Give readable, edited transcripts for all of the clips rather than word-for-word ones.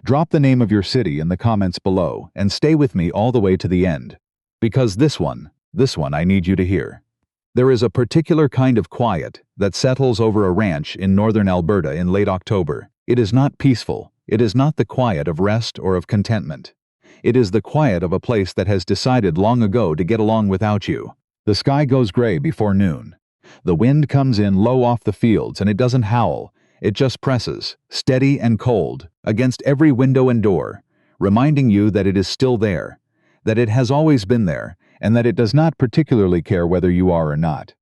Drop the name of your city in the comments below and stay with me all the way to the end. Because this one I need you to hear. There is a particular kind of quiet that settles over a ranch in northern Alberta in late October. It is not peaceful. It is not the quiet of rest or of contentment. It is the quiet of a place that has decided long ago to get along without you. The sky goes gray before noon. The wind comes in low off the fields and it doesn't howl. It just presses, steady and cold, against every window and door, reminding you that it is still there, that it has always been there, and that it does not particularly care whether you are or not.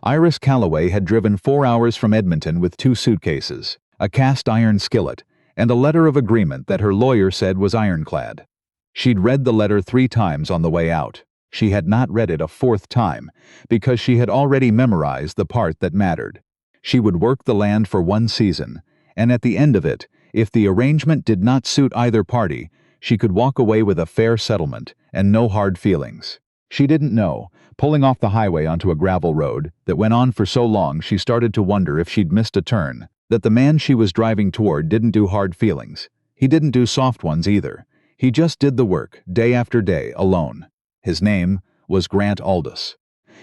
Iris Calloway had driven 4 hours from Edmonton with 2 suitcases, a cast iron skillet, and a letter of agreement that her lawyer said was ironclad. She'd read the letter 3 times on the way out. She had not read it a 4th time, because she had already memorized the part that mattered. She would work the land for 1 season, and at the end of it, if the arrangement did not suit either party, she could walk away with a fair settlement and no hard feelings. She didn't know, pulling off the highway onto a gravel road that went on for so long she started to wonder if she'd missed a turn, that the man she was driving toward didn't do hard feelings. He didn't do soft ones either. He just did the work, day after day, alone. His name was Grant Aldous.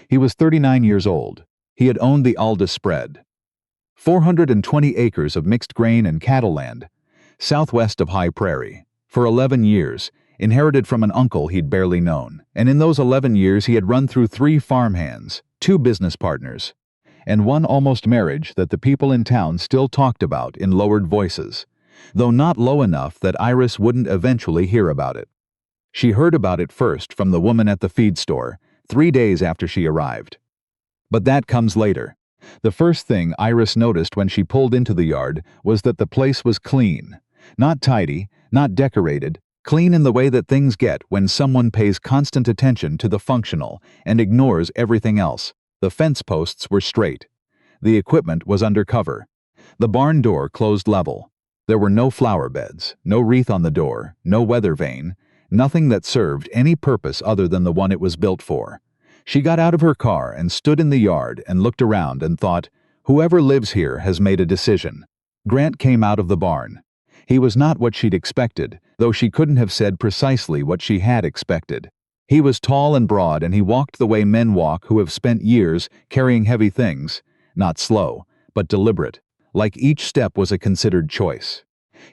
He was 39 years old. He had owned the Aldous spread, 420 acres of mixed grain and cattle land, southwest of High Prairie, for 11 years, inherited from an uncle he'd barely known. And in those 11 years he had run through 3 farmhands, 2 business partners, and 1 almost marriage that the people in town still talked about in lowered voices, though not low enough that Iris wouldn't eventually hear about it. She heard about it first from the woman at the feed store, 3 days after she arrived. But that comes later. The first thing Iris noticed when she pulled into the yard was that the place was clean. Not tidy, not decorated, clean in the way that things get when someone pays constant attention to the functional and ignores everything else. The fence posts were straight. The equipment was under cover. The barn door closed level. There were no flower beds, no wreath on the door, no weather vane, nothing that served any purpose other than the one it was built for. She got out of her car and stood in the yard and looked around and thought, whoever lives here has made a decision. Grant came out of the barn. He was not what she'd expected, though she couldn't have said precisely what she had expected. He was tall and broad, and he walked the way men walk who have spent years carrying heavy things, not slow, but deliberate, like each step was a considered choice.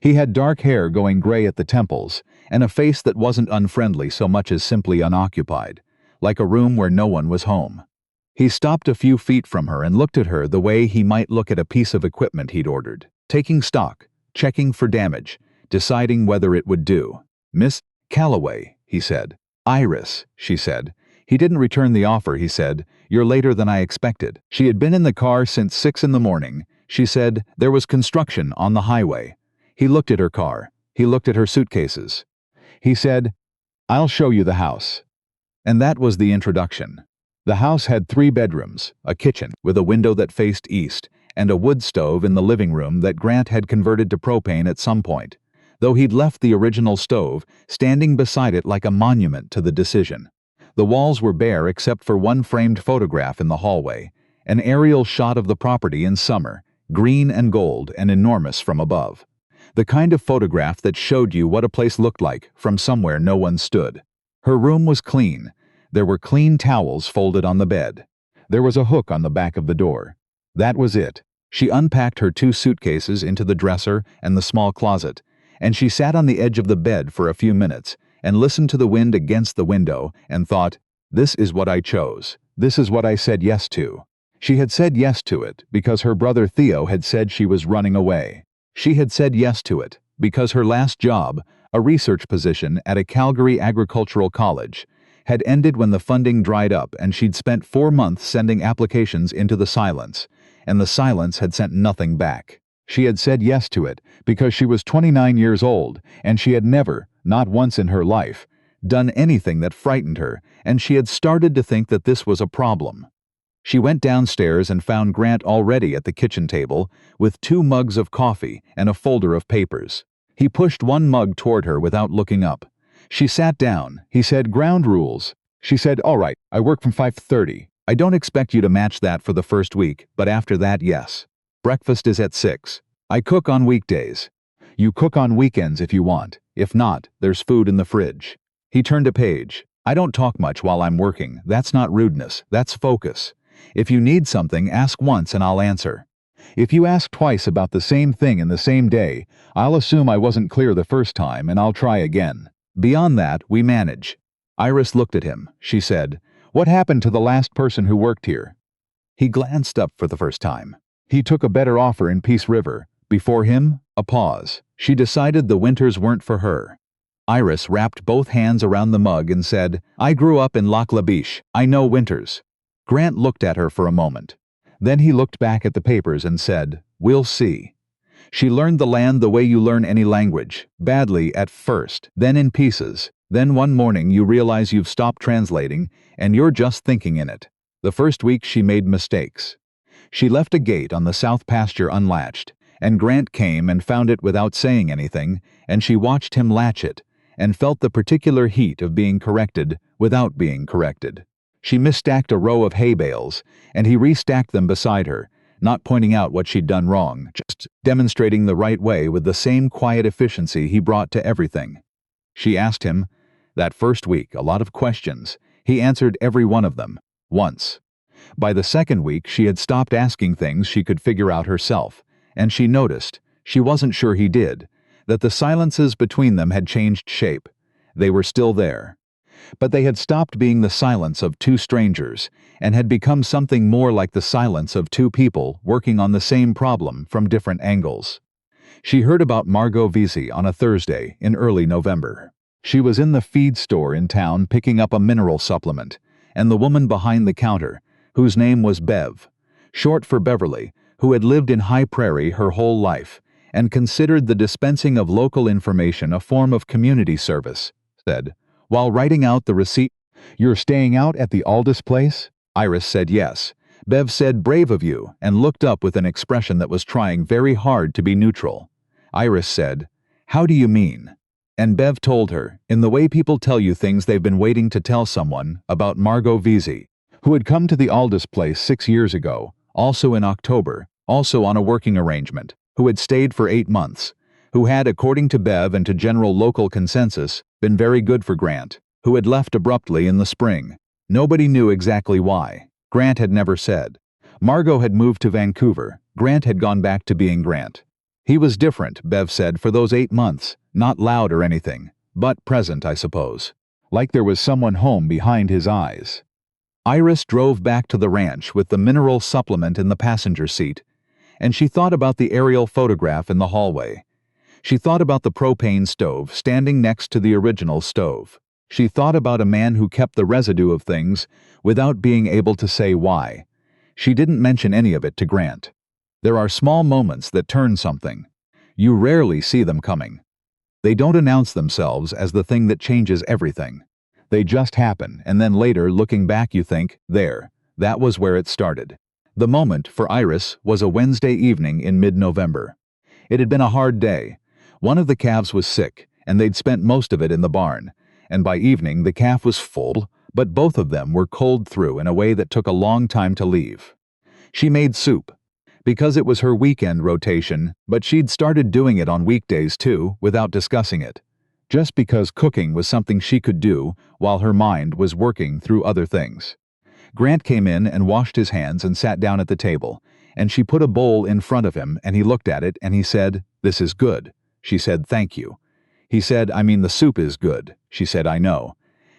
He had dark hair going gray at the temples, and a face that wasn't unfriendly so much as simply unoccupied, like a room where no one was home. He stopped a few feet from her and looked at her the way he might look at a piece of equipment he'd ordered, taking stock, checking for damage, deciding whether it would do. "Miss Calloway," he said. "Iris," she said. He didn't return the offer, he said. "You're later than I expected." She had been in the car since 6 in the morning. She said there was construction on the highway. He looked at her car. He looked at her suitcases. He said, "I'll show you the house." And that was the introduction. The house had 3 bedrooms, a kitchen with a window that faced east, and a wood stove in the living room that Grant had converted to propane at some point, though he'd left the original stove standing beside it like a monument to the decision. The walls were bare except for 1 framed photograph in the hallway, an aerial shot of the property in summer, green and gold and enormous from above. The kind of photograph that showed you what a place looked like from somewhere no one stood. Her room was clean. There were clean towels folded on the bed. There was a hook on the back of the door. That was it. She unpacked her 2 suitcases into the dresser and the small closet, and she sat on the edge of the bed for a few minutes and listened to the wind against the window and thought, "This is what I chose. This is what I said yes to." She had said yes to it because her brother Theo had said she was running away. She had said yes to it because her last job, a research position at a Calgary agricultural college, had ended when the funding dried up and she'd spent 4 months sending applications into the silence, and the silence had sent nothing back. She had said yes to it because she was 29 years old and she had never, not once in her life, done anything that frightened her, and she had started to think that this was a problem. She went downstairs and found Grant already at the kitchen table with 2 mugs of coffee and a folder of papers. He pushed 1 mug toward her without looking up. She sat down. He said, "Ground rules." She said, "All right, I work from 5:30. I don't expect you to match that for the first week, but after that, yes. Breakfast is at 6. I cook on weekdays. You cook on weekends if you want. If not, there's food in the fridge. He turned a page. I don't talk much while I'm working. That's not rudeness. That's focus. If you need something, ask once and I'll answer. If you ask twice about the same thing in the same day, I'll assume I wasn't clear the first time and I'll try again. Beyond that, we manage. Iris looked at him. She said, "What happened to the last person who worked here?" He glanced up for the first time. He took a better offer in Peace River. Before him, a pause. She decided the winters weren't for her. Iris wrapped both hands around the mug and said, "I grew up in Lac La Biche. I know winters." Grant looked at her for a moment. Then he looked back at the papers and said, "We'll see." She learned the land the way you learn any language, badly at first, then in pieces. Then one morning you realize you've stopped translating and you're just thinking in it. The first week she made mistakes. She left a gate on the south pasture unlatched, and Grant came and found it without saying anything, and she watched him latch it, and felt the particular heat of being corrected without being corrected. She misstacked a row of hay bales, and he restacked them beside her, not pointing out what she'd done wrong, just demonstrating the right way with the same quiet efficiency he brought to everything. She asked him, that first week, a lot of questions. He answered every one of them, once. By the second week, she had stopped asking things she could figure out herself, and she noticed, she wasn't sure he did, that the silences between them had changed shape. They were still there. But they had stopped being the silence of two strangers and had become something more like the silence of two people working on the same problem from different angles. She heard about Margot Vesey on a Thursday in early November. She was in the feed store in town picking up a mineral supplement, and the woman behind the counter, whose name was Bev, short for Beverly, who had lived in High Prairie her whole life and considered the dispensing of local information a form of community service, said, while writing out the receipt, "You're staying out at the Aldous place?" Iris said yes. Bev said, "Brave of you," and looked up with an expression that was trying very hard to be neutral. Iris said, "How do you mean?" And Bev told her, in the way people tell you things they've been waiting to tell someone, about Margot Vesey, who had come to the Aldous place 6 years ago, also in October, also on a working arrangement, who had stayed for 8 months, who had, according to Bev and to general local consensus, been very good for Grant, who had left abruptly in the spring. Nobody knew exactly why. Grant had never said. Margot had moved to Vancouver. Grant had gone back to being Grant. He was different, Bev said, for those 8 months, not loud or anything, but present, I suppose. Like there was someone home behind his eyes. Iris drove back to the ranch with the mineral supplement in the passenger seat, and she thought about the aerial photograph in the hallway. She thought about the propane stove standing next to the original stove. She thought about a man who kept the residue of things without being able to say why. She didn't mention any of it to Grant. There are small moments that turn something. You rarely see them coming. They don't announce themselves as the thing that changes everything. They just happen, and then later, looking back, you think, there, that was where it started. The moment, for Iris, was a Wednesday evening in mid-November. It had been a hard day. One of the calves was sick, and they'd spent most of it in the barn, and by evening the calf was full, but both of them were cold through in a way that took a long time to leave. She made soup, because it was her weekend rotation, but she'd started doing it on weekdays too, without discussing it, just because cooking was something she could do while her mind was working through other things. Grant came in and washed his hands and sat down at the table, and she put a bowl in front of him, and he looked at it and he said, "This is good." She said, "Thank you." He said, "I mean the soup is good." She said, "I know."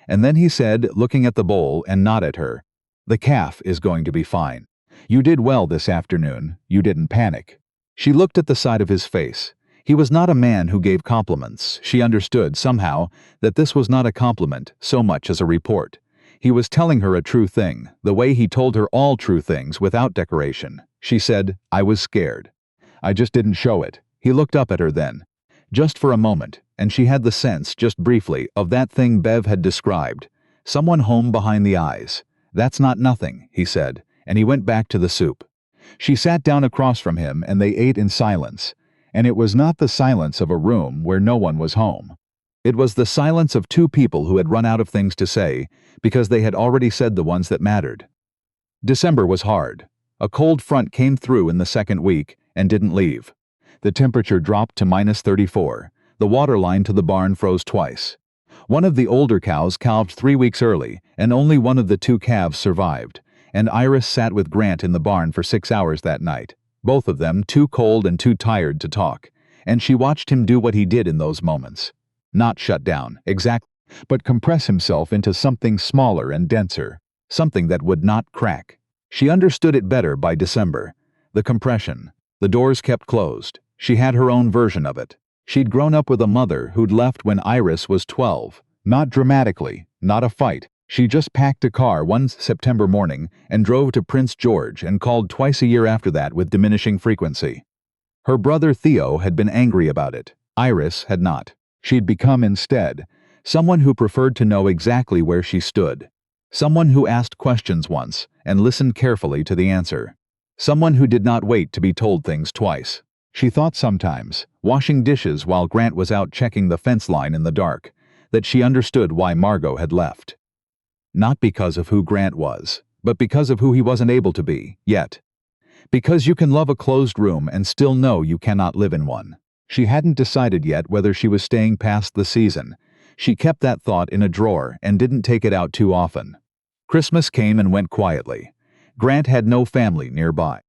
And then he said, looking at the bowl and not at her, "The calf is going to be fine. You did well this afternoon. You didn't panic." She looked at the side of his face. He was not a man who gave compliments. She understood, somehow, that this was not a compliment so much as a report. He was telling her a true thing, the way he told her all true things without decoration. She said, "I was scared. I just didn't show it." He looked up at her then, just for a moment, and she had the sense, just briefly, of that thing Bev had described. Someone home behind the eyes. "That's not nothing," he said, and he went back to the soup. She sat down across from him and they ate in silence, and it was not the silence of a room where no one was home. It was the silence of two people who had run out of things to say because they had already said the ones that mattered. December was hard. A cold front came through in the second week and didn't leave. The temperature dropped to -34. The water line to the barn froze twice. One of the older cows calved 3 weeks early, and only one of the 2 calves survived, and Iris sat with Grant in the barn for 6 hours that night, both of them too cold and too tired to talk, and she watched him do what he did in those moments. Not shut down, exactly, but compress himself into something smaller and denser, something that would not crack. She understood it better by December. The compression. The doors kept closed. She had her own version of it. She'd grown up with a mother who'd left when Iris was 12. Not dramatically, not a fight. She just packed a car one September morning and drove to Prince George and called twice a year after that with diminishing frequency. Her brother Theo had been angry about it. Iris had not. She'd become instead someone who preferred to know exactly where she stood. Someone who asked questions once and listened carefully to the answer. Someone who did not wait to be told things twice. She thought sometimes, washing dishes while Grant was out checking the fence line in the dark, that she understood why Margot had left. Not because of who Grant was, but because of who he wasn't able to be, yet. Because you can love a closed room and still know you cannot live in one. She hadn't decided yet whether she was staying past the season. She kept that thought in a drawer and didn't take it out too often. Christmas came and went quietly. Grant had no family nearby.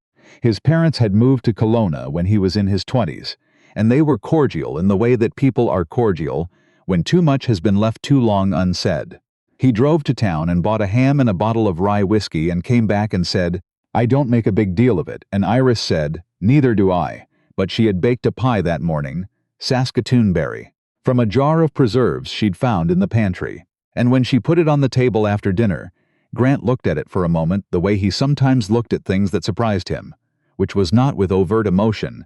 His parents had moved to Kelowna when he was in his 20s, and they were cordial in the way that people are cordial when too much has been left too long unsaid. He drove to town and bought a ham and a bottle of rye whiskey and came back and said, "I don't make a big deal of it," and Iris said, "Neither do I," but she had baked a pie that morning, Saskatoon berry, from a jar of preserves she'd found in the pantry, and when she put it on the table after dinner, Grant looked at it for a moment the way he sometimes looked at things that surprised him, which was not with overt emotion,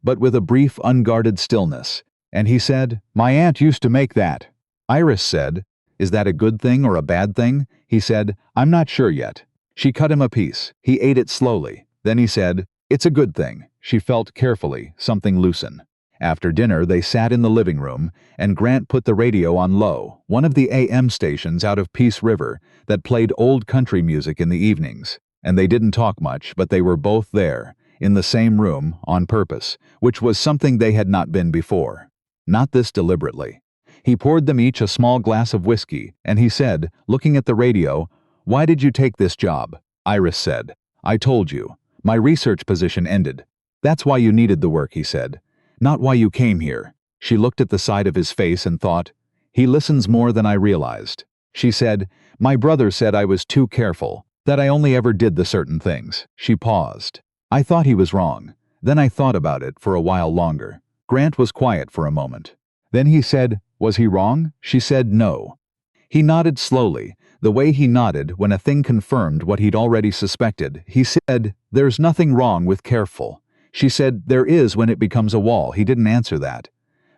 but with a brief, unguarded stillness, and he said, "My aunt used to make that." Iris said, "Is that a good thing or a bad thing?" He said, "I'm not sure yet." She cut him a piece. He ate it slowly. Then he said, "It's a good thing." She felt carefully something loosen. After dinner, they sat in the living room, and Grant put the radio on low, one of the AM stations out of Peace River that played old country music in the evenings. And they didn't talk much, but they were both there, in the same room, on purpose, which was something they had not been before. Not this deliberately. He poured them each a small glass of whiskey, and he said, looking at the radio, "Why did you take this job?" Iris said, "I told you. My research position ended." "That's why you needed the work," he said. "Not why you came here." She looked at the side of his face and thought, "He listens more than I realized." She said, "My brother said I was too careful, that I only ever did the certain things." She paused. "I thought he was wrong. Then I thought about it for a while longer." Grant was quiet for a moment. Then he said, "Was he wrong?" She said, "No." He nodded slowly, the way he nodded when a thing confirmed what he'd already suspected. He said, "There's nothing wrong with careful." She said, "There is when it becomes a wall." He didn't answer that.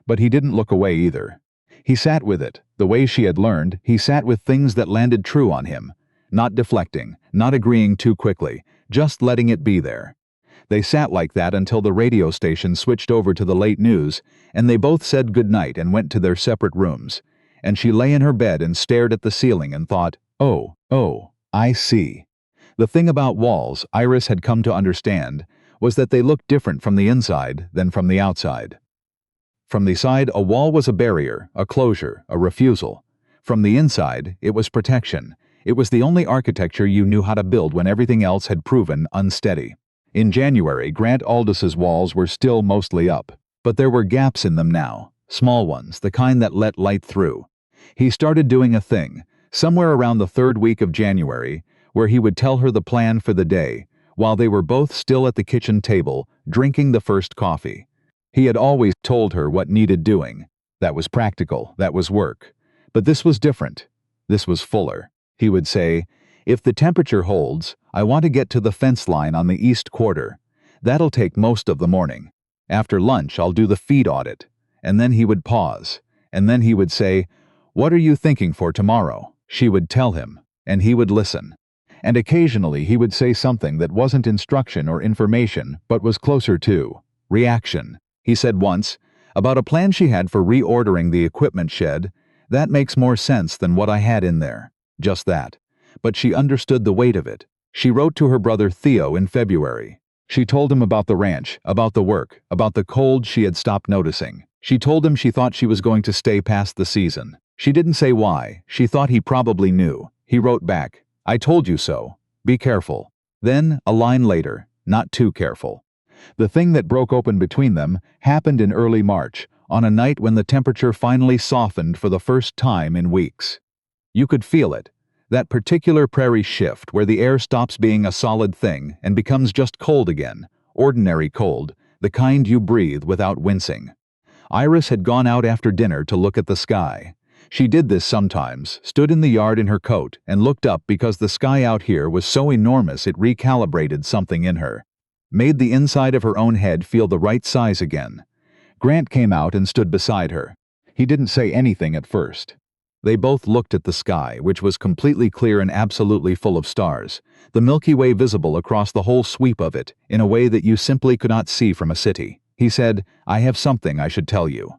But he didn't look away either. He sat with it, the way she had learned. He sat with things that landed true on him. Not deflecting, not agreeing too quickly, just letting it be there. They sat like that until the radio station switched over to the late news, and they both said goodnight and went to their separate rooms. And she lay in her bed and stared at the ceiling and thought, oh, I see. The thing about walls, Iris had come to understand, was that they looked different from the inside than from the outside. From the side, a wall was a barrier, a closure, a refusal. From the inside, it was protection. It was the only architecture you knew how to build when everything else had proven unsteady. In January, Grant Aldous's walls were still mostly up, but there were gaps in them now, small ones, the kind that let light through. He started doing a thing, somewhere around the 3rd week of January, where he would tell her the plan for the day, while they were both still at the kitchen table, drinking the first coffee. He had always told her what needed doing. That was practical, that was work. But this was different. This was fuller. He would say, "If the temperature holds, I want to get to the fence line on the east quarter. That'll take most of the morning. After lunch, I'll do the feed audit." And then he would pause. And then he would say, "What are you thinking for tomorrow?" She would tell him, and he would listen. And occasionally he would say something that wasn't instruction or information, but was closer to reaction. He said once, about a plan she had for reordering the equipment shed, "That makes more sense than what I had in there." Just that. But she understood the weight of it. She wrote to her brother Theo in February. She told him about the ranch, about the work, about the cold she had stopped noticing. She told him she thought she was going to stay past the season. She didn't say why. She thought he probably knew. He wrote back, "I told you so. Be careful." Then, a line later, "Not too careful." The thing that broke open between them happened in early March, on a night when the temperature finally softened for the first time in weeks. You could feel it. That particular prairie shift where the air stops being a solid thing and becomes just cold again, ordinary cold, the kind you breathe without wincing. Iris had gone out after dinner to look at the sky. She did this sometimes, stood in the yard in her coat, and looked up because the sky out here was so enormous it recalibrated something in her, made the inside of her own head feel the right size again. Grant came out and stood beside her. He didn't say anything at first. They both looked at the sky, which was completely clear and absolutely full of stars, the Milky Way visible across the whole sweep of it in a way that you simply could not see from a city. He said, "I have something I should tell you."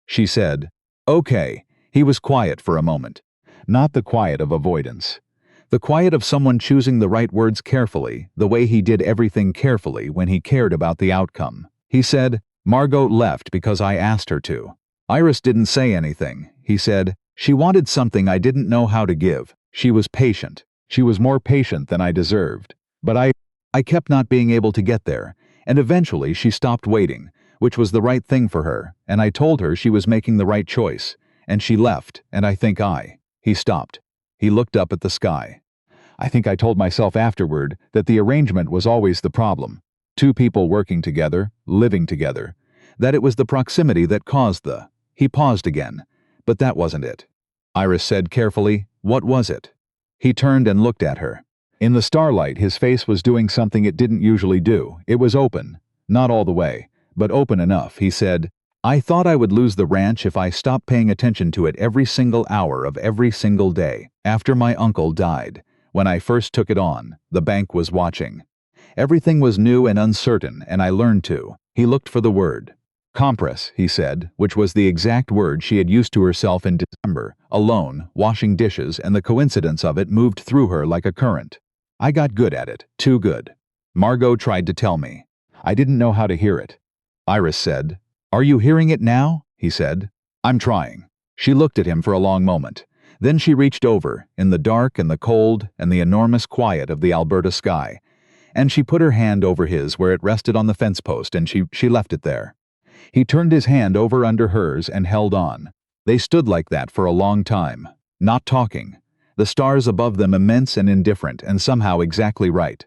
She said, "Okay." He was quiet for a moment. Not the quiet of avoidance. The quiet of someone choosing the right words carefully, the way he did everything carefully when he cared about the outcome. He said, "Margot left because I asked her to." Iris didn't say anything. He said, "She wanted something I didn't know how to give. She was patient. She was more patient than I deserved. But I kept not being able to get there, and eventually she stopped waiting, which was the right thing for her, and I told her she was making the right choice, and she left, and I think He stopped. He looked up at the sky. "I think I told myself afterward that the arrangement was always the problem. Two people working together, living together. That it was the proximity that caused the..." He paused again. "But that wasn't it." Iris said carefully, "What was it?" He turned and looked at her. In the starlight, his face was doing something it didn't usually do. It was open. Not all the way, but open enough. He said, "I thought I would lose the ranch if I stopped paying attention to it every single hour of every single day. After my uncle died, when I first took it on, the bank was watching. Everything was new and uncertain, and I learned to." He looked for the word. "Compress," he said, which was the exact word she had used to herself in December, alone, washing dishes, and the coincidence of it moved through her like a current. "I got good at it, too good. Margot tried to tell me. I didn't know how to hear it." Iris said, "Are you hearing it now?" He said, "I'm trying." She looked at him for a long moment. Then she reached over, in the dark and the cold and the enormous quiet of the Alberta sky, and she put her hand over his where it rested on the fence post, and she left it there. He turned his hand over under hers and held on. They stood like that for a long time, not talking, the stars above them immense and indifferent and somehow exactly right.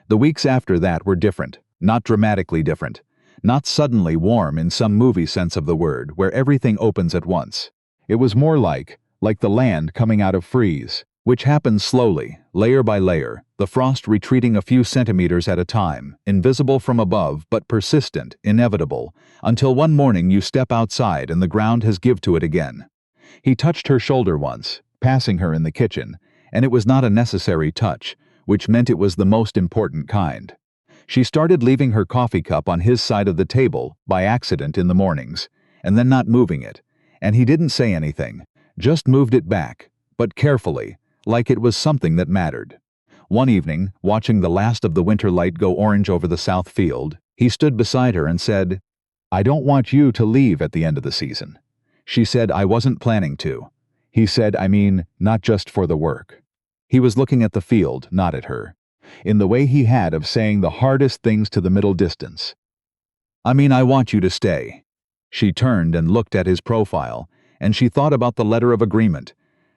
The weeks after that were different, not dramatically different, not suddenly warm in some movie sense of the word where everything opens at once. It was more like the land coming out of freeze, which happens slowly, layer by layer, the frost retreating a few centimeters at a time, invisible from above but persistent, inevitable, until one morning you step outside and the ground has give to it again. He touched her shoulder once, passing her in the kitchen, and it was not a necessary touch, which meant it was the most important kind. She started leaving her coffee cup on his side of the table, by accident in the mornings, and then not moving it, and he didn't say anything, just moved it back, but carefully, like it was something that mattered. One evening, watching the last of the winter light go orange over the south field, he stood beside her and said, "I don't want you to leave at the end of the season." She said, "I wasn't planning to." He said, "I mean, not just for the work." He was looking at the field, not at her, in the way he had of saying the hardest things to the middle distance. "I mean, I want you to stay." She turned and looked at his profile, and she thought about the letter of agreement,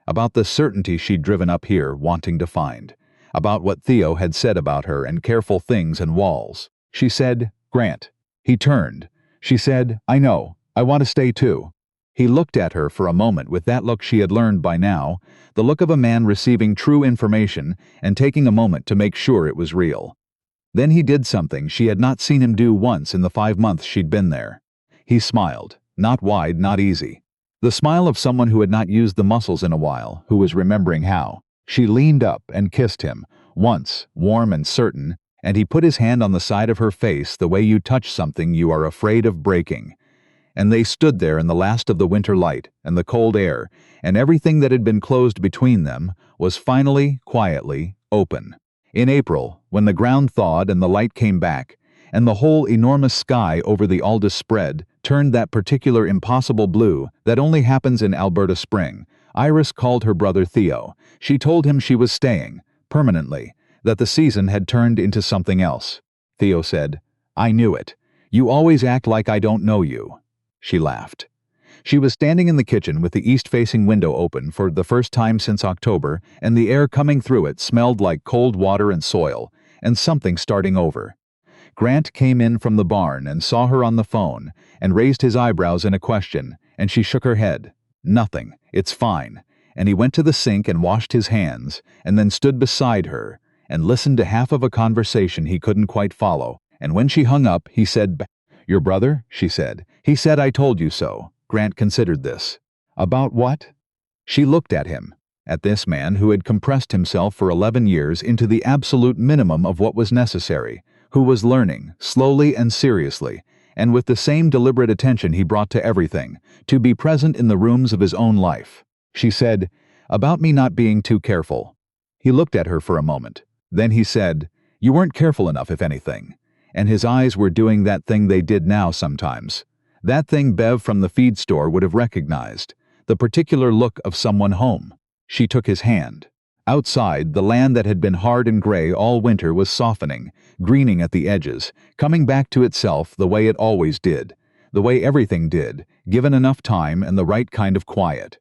about the certainty she'd driven up here wanting to find, about what Theo had said about her and careful things and walls. She said, "Grant." He turned. She said, "I know. I want to stay too." He looked at her for a moment with that look she had learned by now, the look of a man receiving true information and taking a moment to make sure it was real. Then he did something she had not seen him do once in the 5 months she'd been there. He smiled, not wide, not easy. The smile of someone who had not used the muscles in a while, who was remembering how. She leaned up and kissed him, once, warm and certain, and he put his hand on the side of her face the way you touch something you are afraid of breaking. And they stood there in the last of the winter light and the cold air, and everything that had been closed between them was finally, quietly, open. In April, when the ground thawed and the light came back, and the whole enormous sky over the Aldous spread, turned that particular impossible blue that only happens in Alberta spring, Iris called her brother Theo. She told him she was staying, permanently, that the season had turned into something else. Theo said, "I knew it. You always act like I don't know you." She laughed. She was standing in the kitchen with the east-facing window open for the first time since October, and the air coming through it smelled like cold water and soil, and something starting over. Grant came in from the barn and saw her on the phone, and raised his eyebrows in a question, and she shook her head. "Nothing. It's fine." And he went to the sink and washed his hands, and then stood beside her, and listened to half of a conversation he couldn't quite follow, and when she hung up, he said, "Your brother?" she said. "He said I told you so." Grant considered this. "About what?" She looked at him, at this man who had compressed himself for 11 years into the absolute minimum of what was necessary, who was learning, slowly and seriously, and with the same deliberate attention he brought to everything, to be present in the rooms of his own life. She said, "About me not being too careful." He looked at her for a moment. Then he said, "You weren't careful enough, if anything." And his eyes were doing that thing they did now sometimes. That thing Bev from the feed store would have recognized, the particular look of someone home. She took his hand. Outside, the land that had been hard and gray all winter was softening, greening at the edges, coming back to itself the way it always did, the way everything did, given enough time and the right kind of quiet.